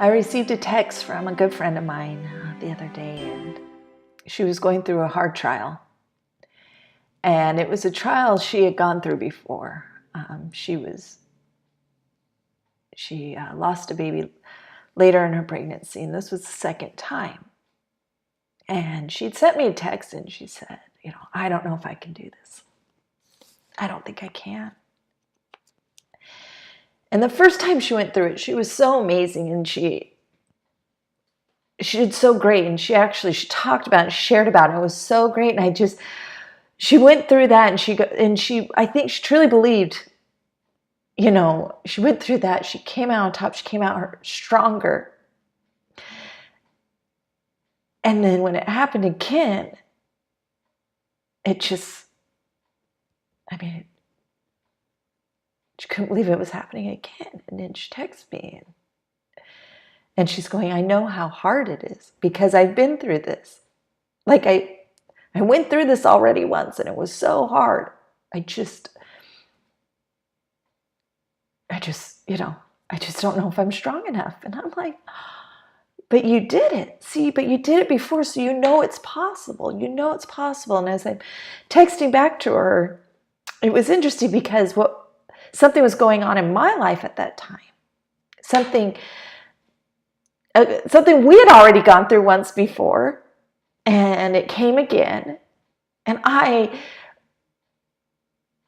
I received a text from a good friend of mine the other day, and she was going through a hard trial. And it was a trial she had gone through before. She lost a baby later in her pregnancy, and this was the second time. And she'd sent me a text, and she said, I don't know if I can do this. I don't think I can. And the first time she went through it, she was so amazing, and she did so great, and she talked about it, shared about it. It was so great, and she went through that, and I think she truly believed, she went through that. She came out on top. She came out stronger. And then when it happened again, she couldn't believe it was happening again. And then she texted me, and she's going, I know how hard it is because I've been through this. Like I went through this already once, and it was so hard. I just don't know if I'm strong enough. And I'm like, but you did it. See, but you did it before, so you know it's possible. You know it's possible. And as I'm texting back to her, it was interesting because something was going on in my life at that time. Something we had already gone through once before, and it came again. And I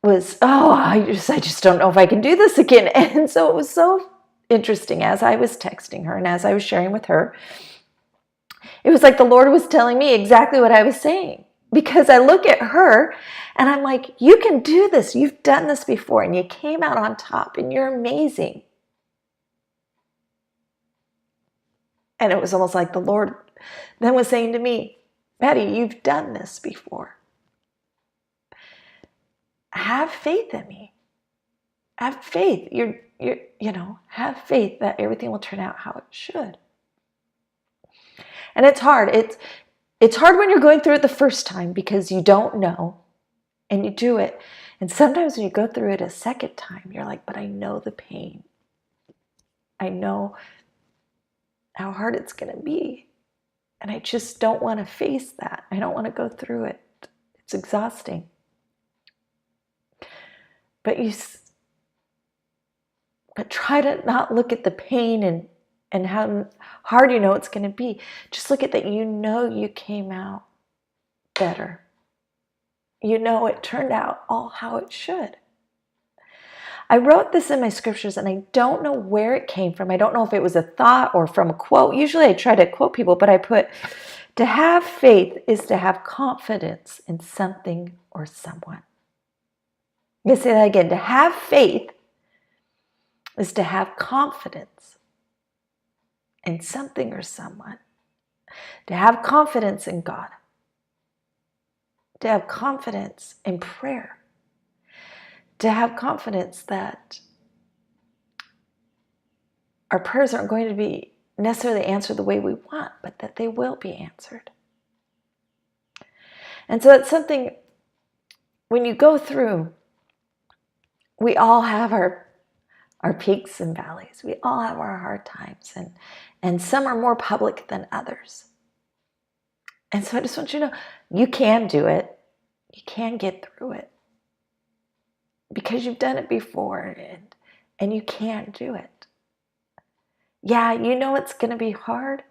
just don't know if I can do this again. And so it was so interesting as I was texting her and as I was sharing with her. It was like the Lord was telling me exactly what I was saying, because I look at her and I'm like, you can do this. You've done this before, and you came out on top, and you're amazing. And it was almost like the Lord then was saying to me, Patti, you've done this before. Have faith in me. Have faith. Have faith that everything will turn out how it should. And it's hard. It's hard when you're going through it the first time because you don't know, and you do it. And sometimes when you go through it a second time, you're like, but I know the pain. I know how hard it's going to be. And I just don't want to face that. I don't want to go through it. It's exhausting. But try to not look at the pain and how hard it's going to be. Just look at that. You came out better. It turned out all how it should. I wrote this in my scriptures, and I don't know where it came from. I don't know if it was a thought or from a quote. Usually I try to quote people, but I put, to have faith is to have confidence in something or someone. I'm going to say that again. To have faith is to have confidence in something or someone. To have confidence in God. To have confidence in prayer. To have confidence that our prayers aren't going to be necessarily answered the way we want, but that they will be answered. And so it's something, when you go through, we all have our peaks and valleys. We all have our hard times, and some are more public than others. And so I just want you to know, you can do it. You can get through it. Because you've done it before, and you can do it. Yeah, it's going to be hard.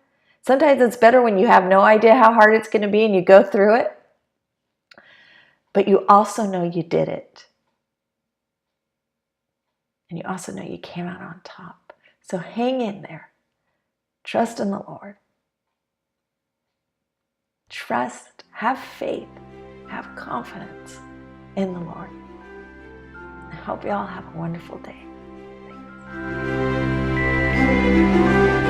Sometimes it's better when you have no idea how hard it's going to be and you go through it. But you also know you did it. And you also know you came out on top. So hang in there. Trust in the Lord. Trust, have faith, have confidence in the Lord. I hope you all have a wonderful day. Thanks.